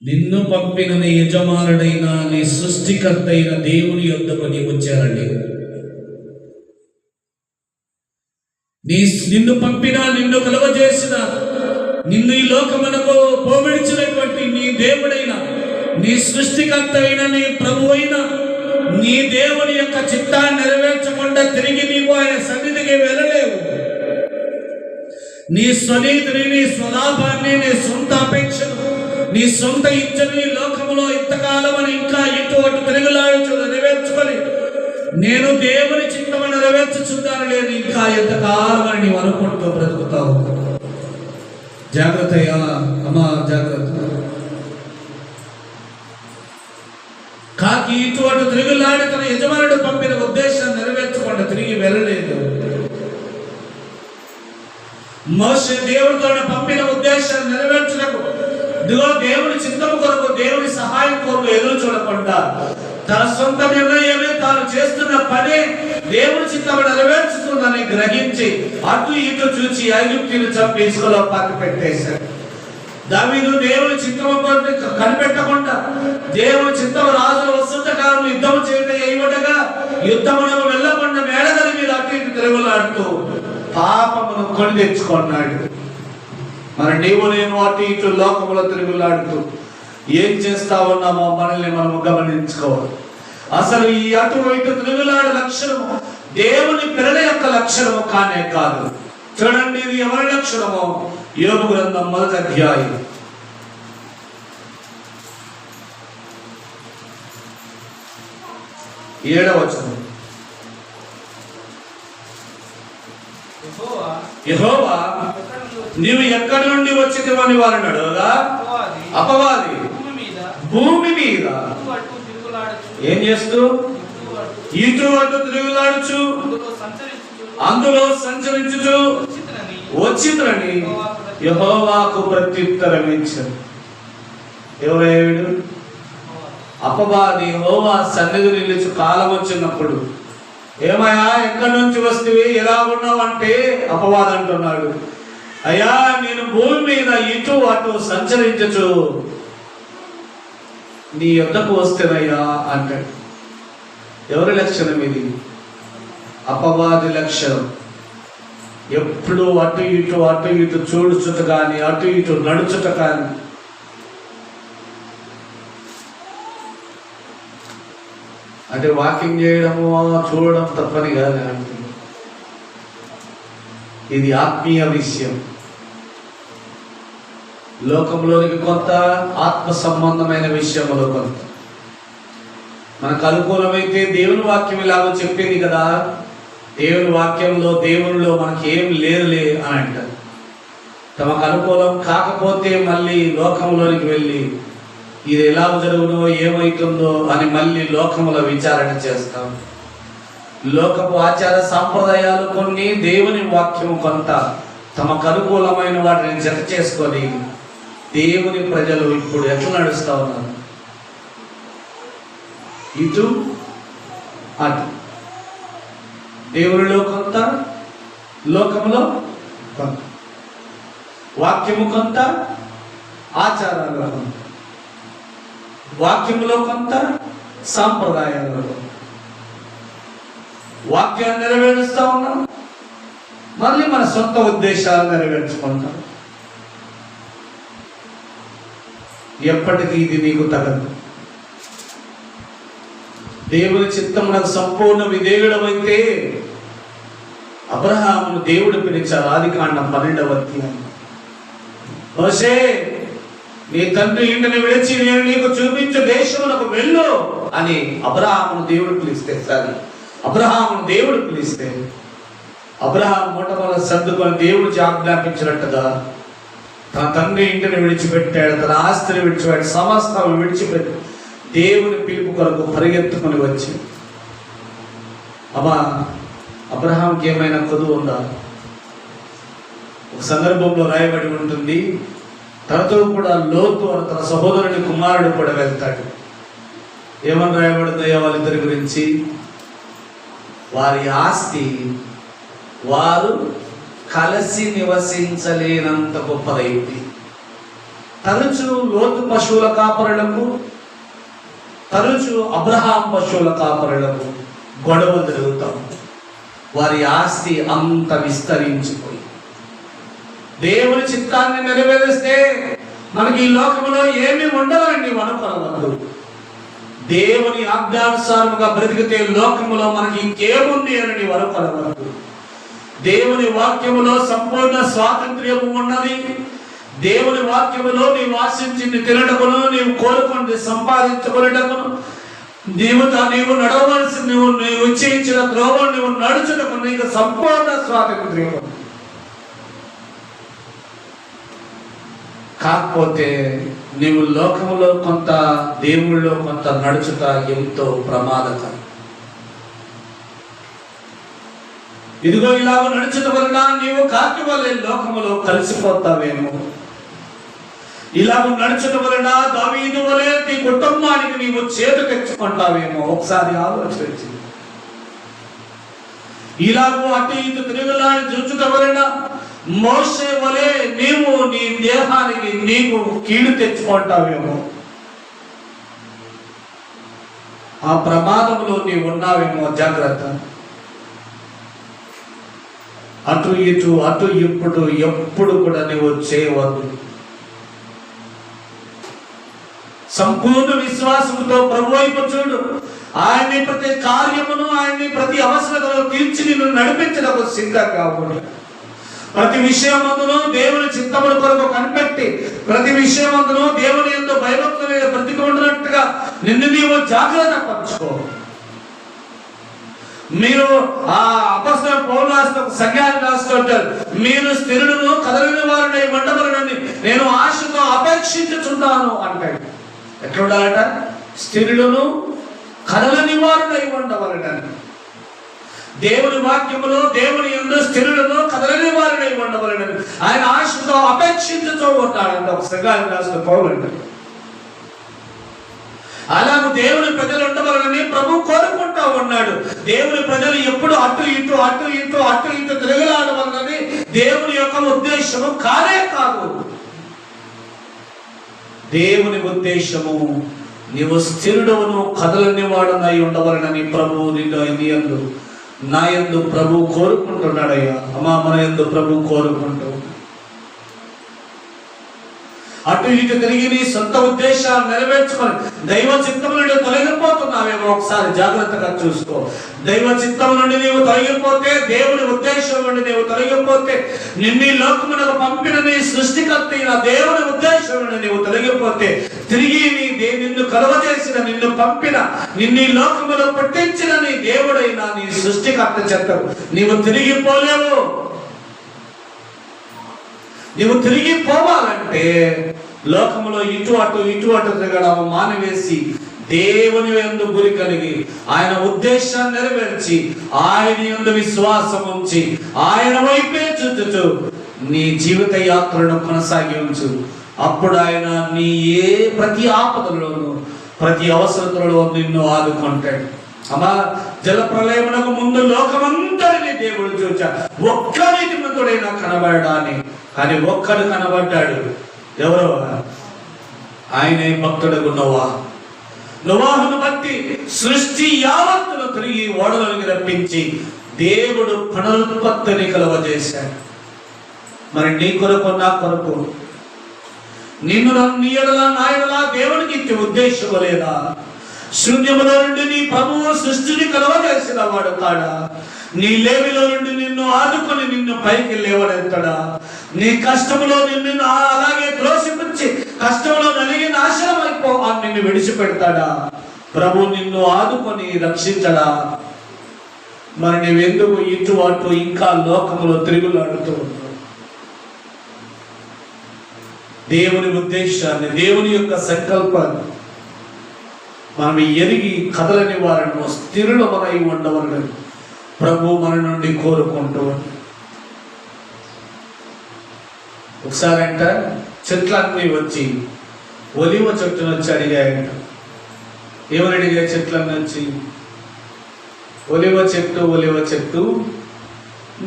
నిన్ను పంపిన నీ యజమానుడైన నీ సృష్టికర్త అయిన దేవుని యొద్దకు నీవు చేరలేవు. నిన్ను పంపిన, నిన్ను కలుగజేసిన, నిన్ను ఈ లోకమునకు పోవిడిచినటువంటి నీ దేవుడైన, నీ సృష్టికర్త అయిన, నీ ప్రభు అయిన నీ దేవుని యొక్క చిత్తాన్ని నెరవేర్చకుండా తిరిగి నీవు ఆయన సన్నిధికి వెళ్ళలేవు. నీ స్వనీతిని, నీ స్వలాభాన్ని, నీ సొంత అపేక్షను, నీ సొంత ఇచ్చను ఈ లోకములో ఇంతకాలం అని ఇంకా ఇటు అటు తిరుగులాడుచు నెరవేర్చుకొని నేను దేవుని చిత్తము నెరవేర్చుచున్నాను లేదు ఇంకా ఎంతకాలం అని నీవు అనుకుంటూ బ్రతుకుతావు. జాగ్రత్తయ్యా అమ్మా, జాగ్రత్త. కాకి ఇటు అటు తిరుగులాడి తన యజమానుడు పంపిన ఉద్దేశాన్ని నెరవేర్చకుండా తిరిగి వెళ్ళలేదు. మోషే దేవుడితో పంపిన ఉద్దేశాన్ని నెరవేర్చలకు ఇదిగో దేవుని చిత్తము కొరకు, దేవుని సహాయం కొరకు ఎదురు చూడకుండా తన సొంత నిర్ణయమే, తాను చేస్తున్న పనే దేవుని చిత్తము నెరవేర్చుతుందని గ్రహించి అటు ఇటు చూచి ఐగుప్తీయుని చంపి ఇసుకలో పాతి పెట్టేశాడు. దావీదు దేవుని చిత్తము కొరకు కనిపెట్టకుండా దేవుని చిత్తము రాజుల వసంతకాలం యుద్ధము చేయడం ఏమిటగా యుద్ధమునకు వెళ్ళకుండా మేడగది మీద అటు ఇటు తిరుగులాడుతూ పాపమును కొని తెచ్చుకున్నాడు. మరి నీవు నేను అటు ఇటు లోకములో తిరుగులాడుతూ ఏం చేస్తా ఉన్నామో మనల్ని మనము గమనించుకోవాలి. అసలు ఈ అటు ఇటు తిరుగులాడు లక్షణము దేవుని పిల్లల యొక్క లక్షణము కానే కాదు. చూడండి, ఇది ఎవరి లక్షణమో? యోబు గ్రంథం 1వ అధ్యాయం 7వ వచనం. యెహోవా నీవు ఎక్కడి నుండి వచ్చితివని వారిని అడగగా అపవాది భూమి మీద ఏం చేస్తూ ఇటు అటు తిరుగులాడుచు అందులో సంచరించుచు వచ్చిందని యెహోవాకు ప్రత్యుత్తరం ఇచ్చాడు. ఎవరేడు? అపవాది యెహోవా సన్నిధి నిలిచి కాలం వచ్చినప్పుడు, ఏమయ్యా ఎక్కడి నుంచి వస్తేవి, ఎలా ఉన్నావు అంటే అపవాది అంటున్నాడు, అయ్యా నేను భూమి మీద ఇటు అటు సంచరించచ్చు నీ యొద్దకు వస్తేనయ్యా అంటాడు. ఎవరి లక్షణం ఇది? అపవాది లక్షణం. ఎప్పుడు అటు ఇటు చూడుచుట కానీ అటు ఇటు నడుచుట కానీ. అంటే వాకింగ్ చేయడము చూడడం తప్పని కాదు అంటే ఇది ఆత్మీయ విషయం. లోకంలోనికి కొంత, ఆత్మ సంబంధమైన విషయంలో కొంత. మనకు అనుకూలమైతే దేవుని వాక్యం ఇలాగో చెప్పింది కదా, దేవుని వాక్యంలో దేవునిలో మనకి ఏం లేదులే అని అంటారు. తమకు అనుకూలం కాకపోతే మళ్ళీ లోకంలోనికి వెళ్ళి ఇది ఎలా జరుగునో ఏమవుతుందో అని మళ్ళీ లోకముల విచారణ చేస్తాం. లోకపు ఆచార సాంప్రదాయాలు కొన్ని, దేవుని వాక్యం కొంత, తమకు అనుకూలమైన వాటిని జత చేసుకొని దేవుని ప్రజలు ఇప్పుడు ఎట్లా నడుస్తూ ఉన్నారు? ఇటు అటు. దేవునిలో కొంత, లోకంలో కొంత. వాక్యము కొంత, ఆచారాలు కొంత. వాక్యములో కొంత, సాంప్రదాయాలలో కొంత. వాక్యాన్ని నెరవేరుస్తూ ఉన్నాం, మళ్ళీ మన సొంత ఉద్దేశాలు నెరవేర్చుకుంటాం. ఎప్పటికీ ఇది నీకు తగదు. దేవుని చిత్తమునకు సంపూర్ణ విధేయుడమైతే అబ్రహామును దేవుడు పిలిచారు. ఆదికాండం 12వ అధ్యాయం. మోషే, నీ తండ్రి ఇంటిని విడిచి నేను నీకు చూపించే దేశమునకు వెళ్ళు అని అబ్రహామును దేవుడు పిలిస్తే, అబ్రహాం మొట్టమొదటి సర్దుకొని దేవుడు ఆజ్ఞాపించినట్టుగా తన తండ్రి ఇంటిని విడిచిపెట్టాడు, తన ఆస్తిని విడిచిపెట్టాడు, సమస్తం విడిచిపెట్టి దేవుని పిలుపు కొరకు పరిగెత్తుకొని వచ్చి. అబ్రహాంకి ఏమైనా కొదువు ఉందా? ఒక సందర్భంలో రాయబడి ఉంటుంది, తనతో కూడా లోతు అని తన సహోదరుని కుమారుడు కూడా వెళ్తాడు. ఏమని రాయబడుతుందో వాళ్ళిద్దరి గురించి? వారి ఆస్తి వారు కలిసి నివసించలేనంత గొప్పదైంది. తరచు లోతు పశువుల కాపరులకు, తరచు అబ్రహాం పశువుల కాపరులకు గొడవలు జరుగుతాం. వారి ఆస్తి అంత విస్తరించిపోయి, దేవుని చిత్తాన్ని నెరవేరిస్తే మనకి ఈ లోకంలో ఏమి ఉండదండి అనుకోవద్దు. దేవుని ఆజ్ఞానుసారముగా బ్రతికితే లోకములో మనకి ఇంకేముంది అని నీవు అనుకోవద్దు. దేవుని వాక్యములో సంపూర్ణ స్వాతంత్ర్యము ఉన్నది. దేవుని వాక్యములో నీవు ఆశించింది తినటమును, నీవు కోరుకుంది సంపాదించుకునేటమును, నీవు నడవలసి నీవు నిశ్చయించిన త్రోవను నీవు నడుచుటకు నీకు సంపూర్ణ స్వాతంత్ర్యం. కాకపోతే నీవు లోకములో కొంత, దేవుళ్ళలో కొంత నడుచుట ఎంతో ప్రమాదకరం. ఇదిగో ఇలాగ నడుచుట వలన నీవు కాకి వలె లోకములో కలిసిపోతావేమో. ఇలాగ నడుచుట వలన దావీదు వలె నీ కుటుంబానికి నీవు చేటు తెచ్చుకుంటావేమో. ఒకసారి ఆలోచించి, ఇలాగూ అటు ఇటు తిరుగులాడి చూచుట వలన మోషే వలె నీవు నీ దేహానికి నీకు కీడు తెచ్చుకుంటావేమో. ఆ ప్రమాదంలో నీవు ఉన్నావేమో. జాగ్రత్త. అటు ఇటు ఎప్పుడు కూడా నీవు చేయవద్దు. సంపూర్ణ విశ్వాసంతో ప్రభు వైపు చూడు. ఆయన్ని ప్రతి కార్యమును, ఆయన్ని ప్రతి అవసరతను తీర్చి నిన్ను నడిపించడానికి సిద్ధంగా ఉండు. ప్రతి విషయమందును దేవుని చిత్తముల కొరకు కనిపెట్టి, ప్రతి విషయమందును దేవుని యందు భయభక్తులు బ్రతికుంటున్నట్టుగా నిన్ను నీవు జాగ్రత్త పరచుకో. మీరు ఆ అపొస్తలుడైన పౌలు రాసిన సంఘానికి రాస్తుంటారు, మీరు స్థిరులను కదలని వారిని ఉండవలనని నేను ఆశతో అపేక్షించుచున్నాను అంటాడు. ఎట్లా ఉండాలట? స్థిరులను కదలని వారిని ఉండవలనని. దేవుని వాక్యములో దేవుని యందు స్థిరులను కదలని వారిని ఉండవలనని ఆయన ఆశతో అపేక్షించుతూ ఉంటాడంట. ఒక సంఘానికి రాసిన పౌలు అంటాడు. అలాగే దేవుని ప్రజలు ఉండవాలని ప్రభు కోరుకుంటా ఉన్నాడు. దేవుని ప్రజలు ఎప్పుడు అటు ఇటు తిరగలాడవాలని దేవుని యొక్క ఉద్దేశము కానే కాదు. దేవుని ఉద్దేశము నీవు స్థిరుడవును కదలని వాడునై ఉండవలనని ప్రభువు నిన్ను నా యందు ప్రభు కోరుకుంటున్నాడయ్యా. అమ్మా, మన యందు ప్రభు కోరుకుంటూ అటు ఇటు తిరిగి నీ సొంత ఉద్దేశాలు నెరవేర్చుకొని దైవ చిత్తము నుండి తొలగిపోతున్నావేమో ఒకసారి జాగ్రత్తగా చూసుకో. దైవ చిత్తము నుండి నీవు తొలగిపోతే, దేవుని ఉద్దేశం నుండి నీవు తొలగిపోతే, నిన్ను లోకమునకు పంపిన నీ సృష్టికర్త అయిన దేవుని ఉద్దేశం నుండి నీవు తొలగిపోతే, తిరిగి నిన్ను కలుగజేసిన, నిన్ను పంపిన, నిన్ను లోకములో పుట్టించిన నీ దేవుడైన నీ సృష్టికర్త చెత్తకు నీవు తిరిగిపోలేవు. నీవు తిరిగి పోవాలంటే లోకములో ఇటు అటు తిరగడం మానివేసి దేవుని యందు గురి కలిగి ఆయన ఉద్దేశాన్ని నెరవేర్చి ఆయన యందు విశ్వాసం ఉంచి ఆయన వైపే చూచుచు నీ జీవిత యాత్రను కొనసాగి ఉంచు. అప్పుడు ఆయన నీ ప్రతి ఆపదలోను ప్రతి అవసరతలో నిన్ను ఆదుకుంటాడు. అమ్మా, జల ప్రళయమునకు ముందు లోకమంతటిని దేవుడు చూచా, ఒక్క నీతిమంతుడైనా కనబడా అని. కానీ ఒక్కడు కనబడ్డాడు. ఎవరో? ఆయనే భక్తుడకు నోవాహును బట్టి సృష్టి యావత్తును తిరిగి ఓడలోకి రప్పించి దేవుడు పునరుత్పత్తిని కలుగజేశాడు. మరి నీ కొరకు నా కొరకు నిన్ను నీ ఎడల నా ఎడల దేవునికి ఇచ్చే ఉద్దేశం లేదా? శూన్యములో నుండి నీ ప్రభువు సృష్టిని కలుగజేసిన వాడు కాడా? నీ లేమిలో నుండి నిన్ను ఆదుకొని నిన్ను పైకి లేవనెత్తాడా? నీ కష్టములో నిన్ను అలాగే త్రోసిపుచ్చి కష్టంలో నలిగి నాశనం అయిపో అని నిన్ను విడిచిపెడతాడా? ప్రభు నిన్ను ఆదుకొని రక్షించడా? మరి నీవెందుకు ఇటు అటు ఇంకా లోకములో తిరుగులాడుతూ ఉన్నావు? దేవుని ఉద్దేశాన్ని, దేవుని యొక్క సంకల్పాన్ని మనం ఎరిగి కదలని వారిని స్థిరుల మనై ఉండవలని ప్రభు మన నుండి కోరుకుంటూ. ఒకసారి అంట చెట్లన్నీ వచ్చి ఒలివ చెట్టును వచ్చి అడిగాయంట. ఏమని అడిగాయి చెట్లన్నీ వచ్చి? ఒలివ చెట్టు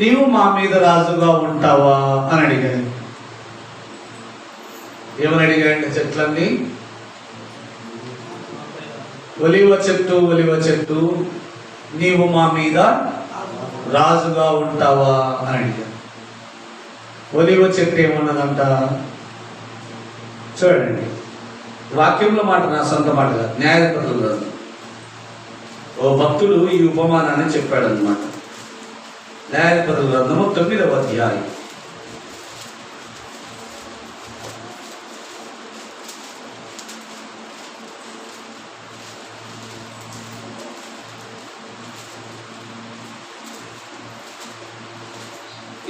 నీవు మా మీద రాజుగా ఉంటావా అని అడిగాయి. ఏమని అడిగాయంట చెట్లన్నీ? ఒలివ చెట్టు నీవు మా మీద రాజుగా ఉంటావా అని అడిగారు. ఒలివ చెట్టు ఏమన్నదంట? చూడండి, వాక్యంలో మాట, నా సొంత మాట కాదు, న్యాయాధిపతులు ఓ భక్తుడు ఈ ఉపమానాన్ని చెప్పాడు అనమాట. న్యాయాధిపతుల గ్రంథము 9వ అధ్యాయం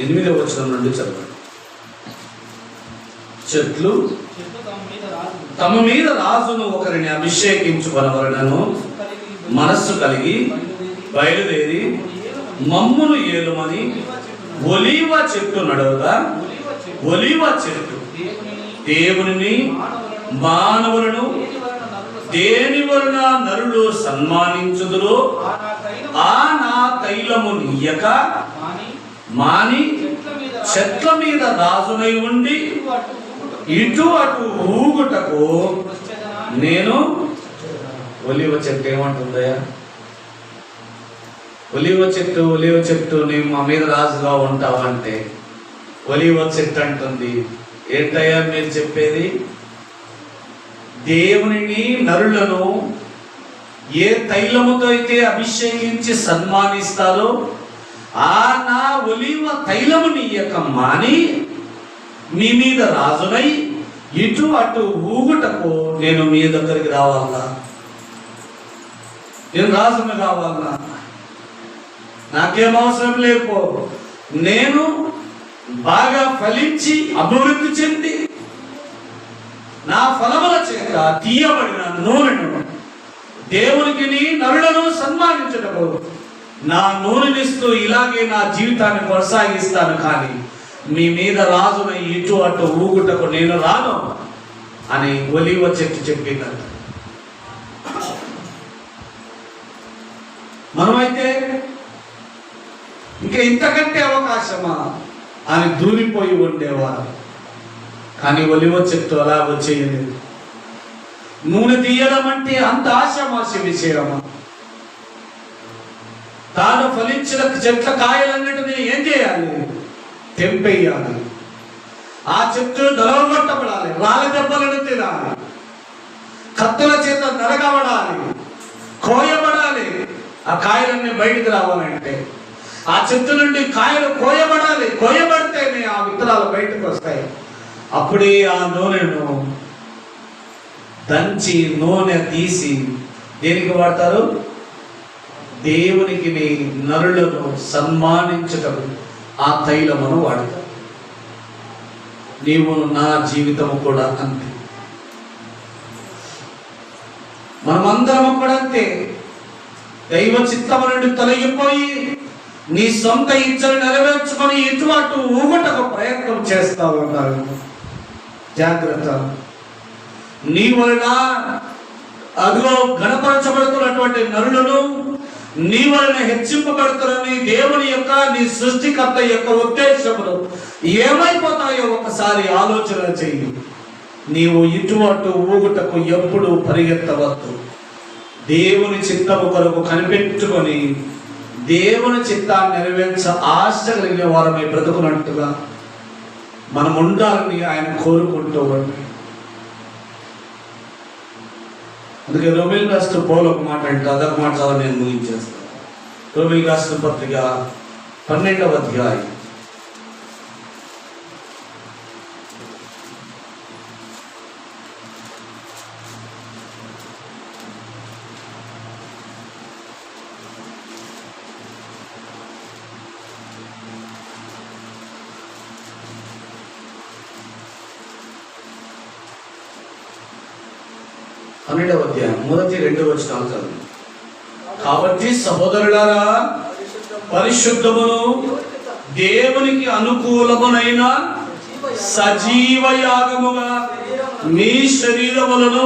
8వ వచనం నుండి చదవండి. చెట్లు తమ మీద రాజును ఒకరిని అభిషేకించుకొనవలెనను మనస్సు కలిగి బయలుదేరి మమ్మును ఏలుమని ఒలీవ చెట్టు నడవగా, ఒలీవ చెట్టు దేవుని మానవులను దేని వలన నరులు సన్మానించుదురో ఆ నా తైలము నీయక మాని చెట్ల మీద రాజునై ఉండి ఇటు అటు ఊగుటకు నేను. ఒలివ చెట్టు ఏమంటుందయ్యా? ఒలివ చెట్టు నేను మా మీద రాజుగా ఉంటావంటే ఒలివ చెట్టు అంటుంది, ఏంటయ్యా మీరు చెప్పేది? దేవునిని నరులను ఏ తైలముతో అయితే అభిషేకించి సన్మానిస్తారో ఆ నా ఒలివ తైలము నీయక మాని మీ మీద రాజునై ఇటు అటు ఊగుటకు నేను మీ దగ్గరికి రావాలా? నేను రాజును కావాలా? నాకేం అవసరం లేకపో, నేను బాగా ఫలించి అభివృద్ధి చెంది నా ఫలముల చేత తీయబడిన నూనెను దేవునికి నరులను సన్మానించటకు నా నూనెనిస్తూ ఇలాగే నా జీవితాన్ని కొనసాగిస్తాను. కానీ మీ మీద రాజున ఇటు అటు ఊగుటకు నేను రాను అని ఒలివ చెట్టు చెప్పిందంట. మనమైతే ఇంకా ఇంతకంటే అవకాశమా అని దూరిపోయి ఉండేవారు. కానీ ఒలివ చెట్టు అలా వచ్చేయలేదు. నూనె తీయడం అంటే అంత ఆశామాష విషయమా? తాను ఫలించిన చెట్ల కాయలన్నిటినీ ఏం చేయాలి? తెంపేయాలి. ఆ చెట్లు నలగొట్టబడాలి, రాళ్ళ దెబ్బలను తినాలి, కత్తుల చేత నరగబడాలి, కోయబడాలి. ఆ కాయలన్నీ బయటికి రావాలంటే ఆ చెట్టు నుండి కాయలు కోయబడాలి. కోయబడితేనే ఆ విత్తనాలు బయటకు వస్తాయి. అప్పుడే ఆ నూనెను దంచి నూనె తీసి దేనికి వాడతారు? దేవునికి నరులను సన్మానించటం ఆ తైలమును వాడతారు. నీవు నా జీవితము కూడా అంతే. మనమందరము కూడా అంతే. దైవ చిత్తము నుండి తొలగిపోయి నీ సొంత ఇచ్చలు నెరవేర్చుకొని ఇటువంటి ఊగటకు ప్రయత్నం చేస్తా ఉన్నారు. జాగ్రత్త. నీ వలన అదిగో గణపరచబడుతున్నటువంటి నరులను నీ వలన హెచ్చింపబడుతున్న దేవుని యొక్క నీ సృష్టికర్త యొక్క ఉద్దేశములు ఏమైపోతాయో ఒకసారి ఆలోచన చెయ్యి. నీవు ఇటువంటి ఊగుటకు ఎప్పుడు పరిగెత్తవద్దు. దేవుని చిత్తము కొరకు కనిపెట్టుకొని దేవుని చిత్తాన్ని నెరవేర్చ ఆశ కలిగిన వారమై బ్రతుకున్నట్టుగా మనం ఉండాలని ఆయన కోరుకుంటూ ఉంటాయి. అందుకే రోమిల్ రాష్ట్ర పౌలు ఒక మాట అంటే అదొక మాట చాలా నేను ముగించేస్తాను. రోమిల్ రాష్ట్ర పత్రిక 12వ అధ్యాయం 12వ అధ్యాయం 1-2 వచనాలు చదువు. కాబట్టి సహోదరులారా, పరిశుద్ధమును దేవునికి అనుకూలమునైన సజీవ యాగముగా మీ శరీరములను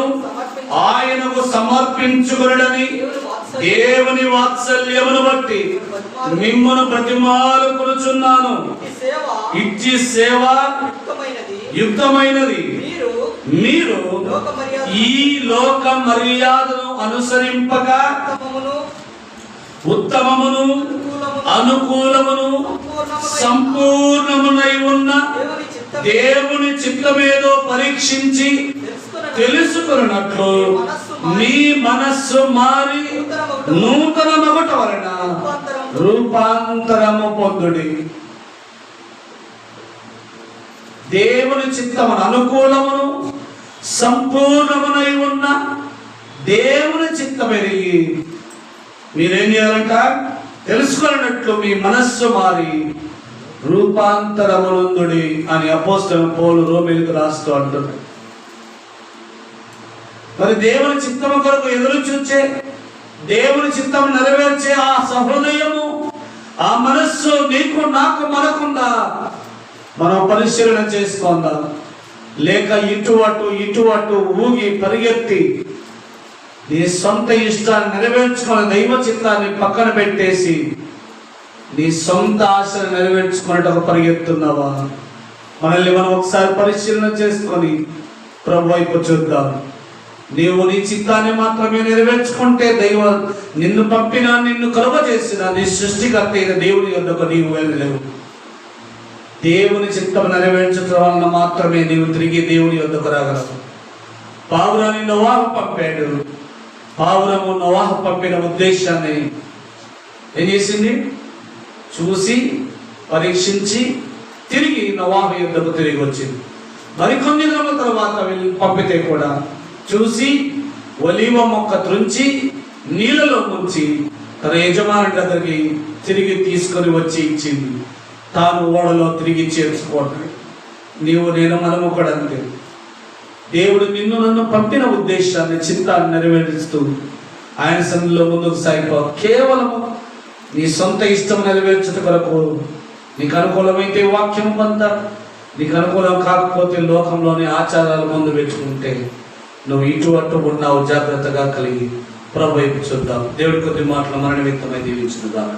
ఆయనకు సమర్పించుకొనుడని దేవుని వాత్సల్యమును బట్టి మిమ్మను బ్రతిమాలుకొనుచున్నాను. ఇచ్చి సేవ యుక్తమైనది. మీరు ఈ లోక మర్యాదను అనుసరింపక ఉత్తమమును అనుకూలమును సంపూర్ణమునై ఉన్న దేవుని చిత్తమేదో పరీక్షించి తెలుసుకున్నట్లు మీ మనస్సు మారి నూతన మగుట వలన రూపాంతరము పొందుడి. దేవుని చిత్తమును అనుకూలమును సంపూర్ణమునై ఉన్న దేవుని చిత్తం ఎరిగి మీరేం చేయాలంట? తెలుసుకున్నట్లు మీ మనస్సు మారి రూపాంతరమునందుడి అని అపోస్తలుడైన పౌలు రోమీయులకు రాస్తూ అంటున్నాడు. మరి దేవుని చిత్తము కొరకు ఎదురు చూచే, దేవుని చిత్తము నెరవేర్చే ఆ సహృదయము, ఆ మనస్సు నీకు నాకు మనకుందా? మనం పరిశీలన చేసుకుందాం. లేక ఇటు అటు ఊగి పరిగెత్తి నీ సొంత ఇష్టాన్ని నెరవేర్చుకుని దైవ చిత్తాన్ని పక్కన పెట్టేసి నీ సొంత ఆశను నెరవేర్చుకున్నట్టు పరిగెత్తున్నావా? మనల్ని మనం ఒకసారి పరిశీలన చేసుకొని ప్రభు వైపు చూద్దాం. నీవు నీ చిత్తాన్ని మాత్రమే నెరవేర్చుకుంటే నిన్ను పంపిన, నిన్ను కలుగజేసిన నీ సృష్టికర్త అయిన దేవుని యొద్దకు నీవు వెళ్ళలేవు. దేవుని చిత్తం నెరవేర్చడం వలన మాత్రమే నీవు తిరిగి దేవుని యొద్దకు రాగలవు. పావురాన్ని నోవాహు పంపాడు. పావురము నోవాహు పంపిన ఉద్దేశాన్ని ఏం చేసింది? చూసి పరీక్షించి తిరిగి నోవాహు యొద్దకు తిరిగి వచ్చింది. మరికొన్ని దినముల తర్వాత పంపితే కూడా చూసి ఒలీవ మొక్క త్రుంచి నీళ్ళలో ముంచి తన యజమానుడి దగ్గరికి తిరిగి తీసుకొని వచ్చి ఇచ్చింది. తాను ఓడలో తిరిగి చేర్చుకోవటం. నీవు నేను మనము కూడా అంతే. దేవుడు నిన్ను నన్ను పంపిన ఉద్దేశాన్ని చిత్తాన్ని నెరవేరుస్తూ ఆయన సన్నిధిలో ముందుకు సాగిపో. కేవలము నీ సొంత ఇష్టం నెరవేర్చట కొరకు నీకు అనుకూలమైతే వాక్యం కొంత, నీకు అనుకూలం కాకపోతే లోకంలోని ఆచారాలు ముందు పెట్టుకుంటే నువ్వు ఇటు అటు ఉన్నావు. జాగ్రత్తగా కలిగి ప్రభు వైపు చూద్దాం. దేవుడి కొద్ది మాటలు మరణ వ్యక్తమై దీవించుదాం.